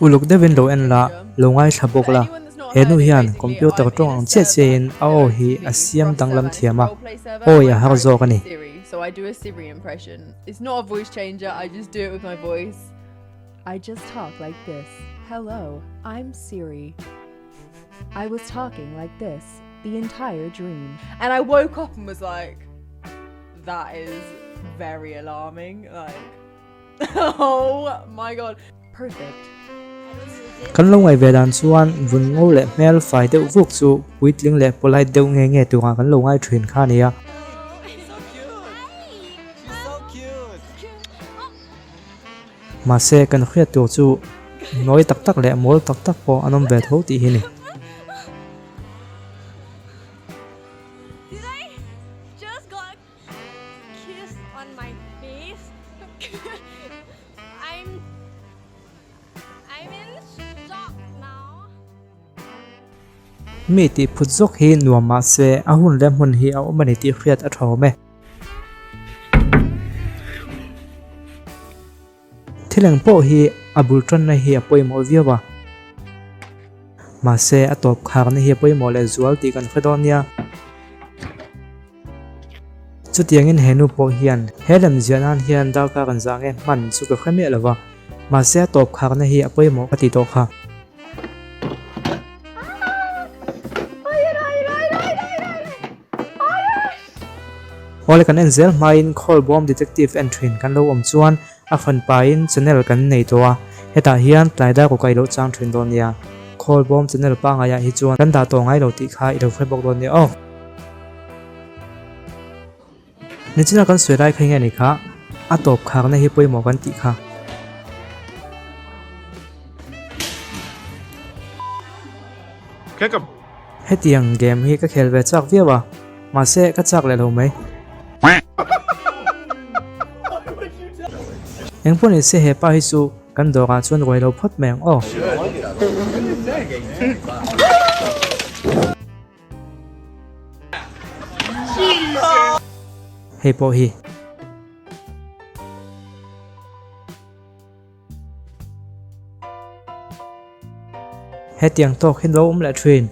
Uluk devin lo en la longai thabok la henu hian computer tong ang che in ao hi asiam danglam thiama o ya har zo kani So I do a Siri impression. It's not a voice changer, I just do it with my voice. I just talk like this. Hello, I'm Siri. I was talking like this the entire dream. And I woke up and was like, that is very alarming. Like, oh my god. Perfect. kan lo ngai vedan chuan vun ngo le mel fai deuh vuk chu puitling le polai deuh nge tu kan lo ngai thrin kha nia ma se kan khriat tu chu noi tak tak le mol tak tak po anom ve tho ti hi ni mi ti phut zok hi nuam ma se a hun lem hun hi a omani ti khriat a tho me thileng po hi abul tron na hi a poimo viawa ma se a top khar na hi poimo le zual ti kan khadon ya chutiang in henu po hian helem zianan hian dal ka kan zange man chu ka khame lawa ma se a top khar na hi a poimo ka ti to kha Ole kan enzel main Khawlbawm detective entry kan lo om chuan a fan pain channel kan nei towa heta hian tlaida ko kai lo chang thrin don ya Khawlbawm channel pa nga ya hi chuan kan da to ngai lo ti kha i lo khrebok don ni o nichina kan swelai khai nge ni kha a top khak na hi poimo kan ti kha hetiang game hi ka khel ve chak viawa ma se ka chak le lo mai Eng pun ise he pa hi su kan do ka chuan roi lo phot meng o Hey po hi hetiang tok hin lo la train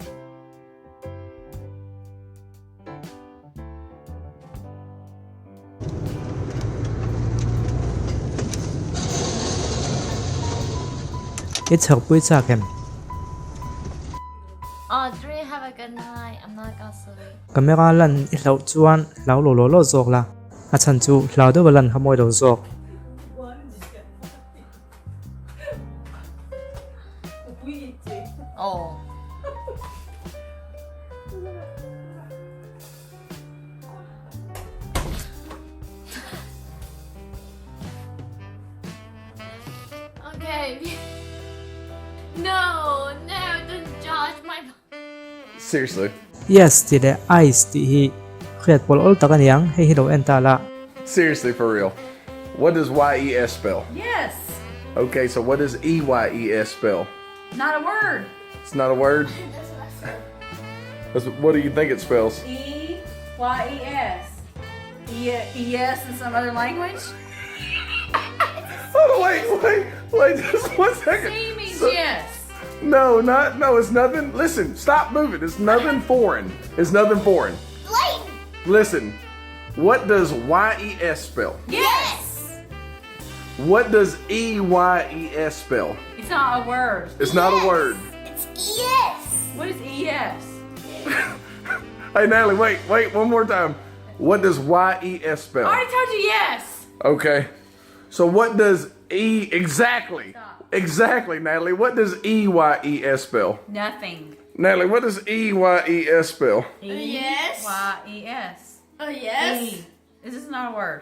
It's her pui cha kem. Audrey, have a good night. I'm not gonna sleep. Camera lan I lau chuan lau lo zok la. A chan chu lau do lan khamoi lo zok. Oh. Okay. No, don't judge my. Seriously. Yes, ti de ice ti hi. Khiat pol ol takaniang hei hi lo enta la. Seriously, for real. What does YES spell? Yes. Okay, so what does EYES spell? Not a word. It's not a word? What do you think it spells? EYES. ES in some other language? Oh, wait, just 1 second. C means yes. No, it's nothing. Listen, stop moving. It's nothing foreign. It's nothing foreign. Listen, what does YES spell? Yes. What does EYES spell? It's not a word. It's not a word. It's yes. What is ES? Hey, Natalie, wait, one more time. What does YES spell? I already told you yes. Okay. So what does exactly, Natalie, what does EYES spell? Nothing. Natalie, what does EYES spell? Yes. YES. Oh yes. E. This is not a word.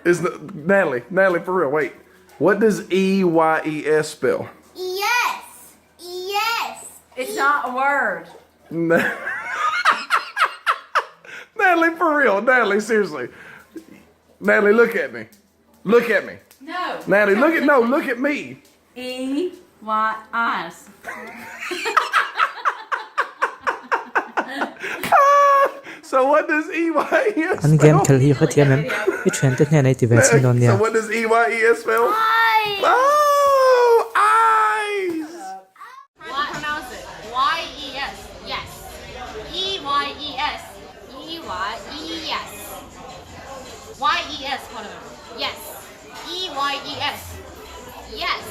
Natalie, for real, wait. What does EYES spell? Yes. Yes. It's not a word. Natalie, for real, Natalie, seriously. Natalie, look at me. Look at me. No. Natalie, look at me. EYS. So what does EYES An game spell? khel hi khatiam em I thlen te hne nei ti ve chin don So nia what does EYES spell? Eyes. Oh, eyes. Y-E-S 好了没有 Yes E-Y-E-S Yes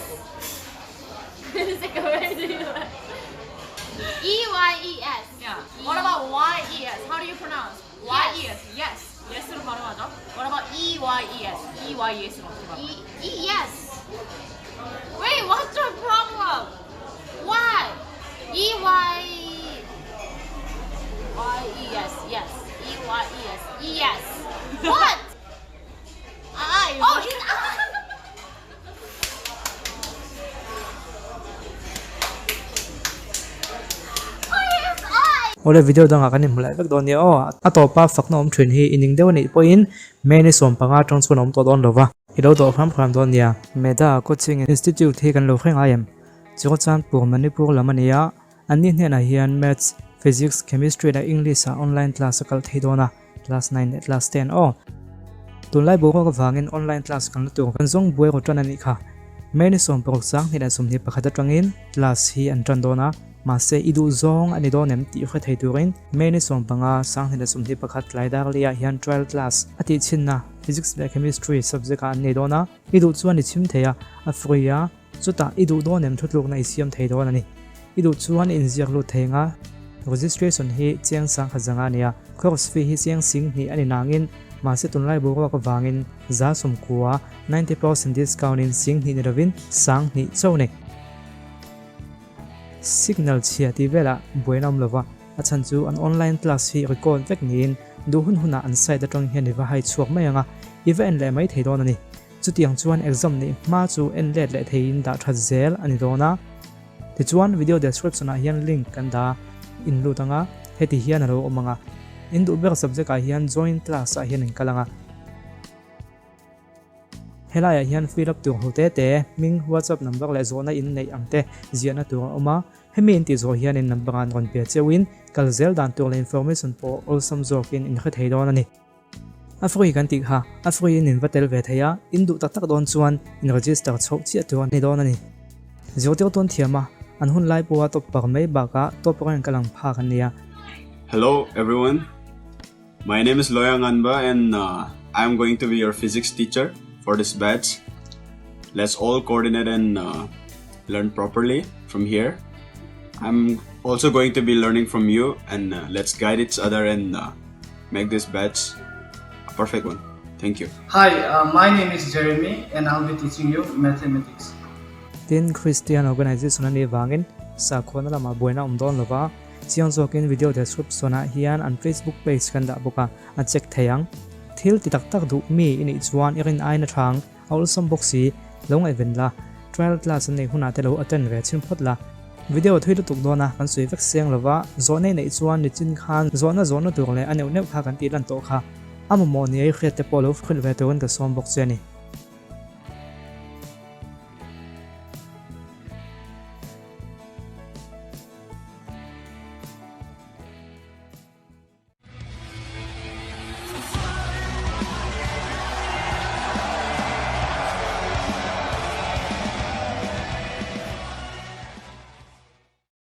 E-Y-E-S Yeah What about Y-E-S? How do you pronounce? Y-E-S Yes Yes로 발음하죠 What about E-Y-E-S? E-Y-E-S로 어떻게 발음하죠? E-Yes Wait, what's your problem? Why? E-Y Y-E-S Yes E-Y-E-S Yes What? Oh, it's ole video danga kan himlai vek don ya o atopa fakna om thrin hi ining dew ni poin me ni som panga tang chun om to don lova hilo do kham don ya meda coaching institute he kan lo khenga yam chigo chan pur manipur lamania ani hne na hian maths physics chemistry da english a online class kal theidona class 9 class 10 o tunlai bo ko wangin online class kan tu kan zong buai ko tan ani kha me ni som pur sang ni da som ni pakhat atangin class hi an tan dona ma se idu zong ani do nem ti kha thei turin me ni som panga sang ni da som ni pakhat lai dar lia hian trial class ati chinna physics and chemistry subject an nei dona idu chuan ni chim theya afria chuta idu do nem thutluk na isiam thei don ani idu chuan in ziak lu thenga registration hi chiang sang khazanga nia course fee hi chiang sing ni ani nangin ma se tunlai bo ko wangin za som kuwa 90% discount in sing ni ravin sang ni chone signal chia ti vela buenam lova achan chu an online class hi record vek nin du hun huna an side atang hian ni wa hai chuak mai anga event le mai thei don ani chutiang chuan exam ni ma chu en let le thein da tha zel ani dona ti chuan video description a hian link kan da in lu tanga heti hian aro omanga in du ber subject a hian join class a hian in kalanga helaya hian fill up tu hote te ming whatsapp number le zona in nei angte ziana tu oma hemi in ti zo hian in number an ron pe chewin kalzel dan tu le information po awesome zokin in kha theidon ani afroi kan ti ha afroi in invatel ve theya in du tak don chuan in register chho chi tu ani don ani zotel ton thiama an hun lai po to par mai ba ka to pran kalang pha kan nia Hello everyone, my name is Loyang Anba and I'm going to be your physics teacher for this batch. Let's all coordinate and learn properly from here. I'm also going to be learning from you and let's guide each other and make this batch a perfect one. Thank you. Hi, my name is Jeremy and I'll be teaching you mathematics. Tin Christian organization ani wangin sa khona lama buena umdon lova chiang zokin video description a hian an Facebook page kan da boka a check theyang thil ti tak tak du mi ini chuan irin aina thang awlsam boxi long event la trial class nei huna te lo attend ve chin photla video thoi tuk dona kan sui vek seng lova zone nei chuan ni chin khan zona tur le aneu neu kha kan ti lan to kha ammo ni ai khret te polo khil ve to kan ka som box ani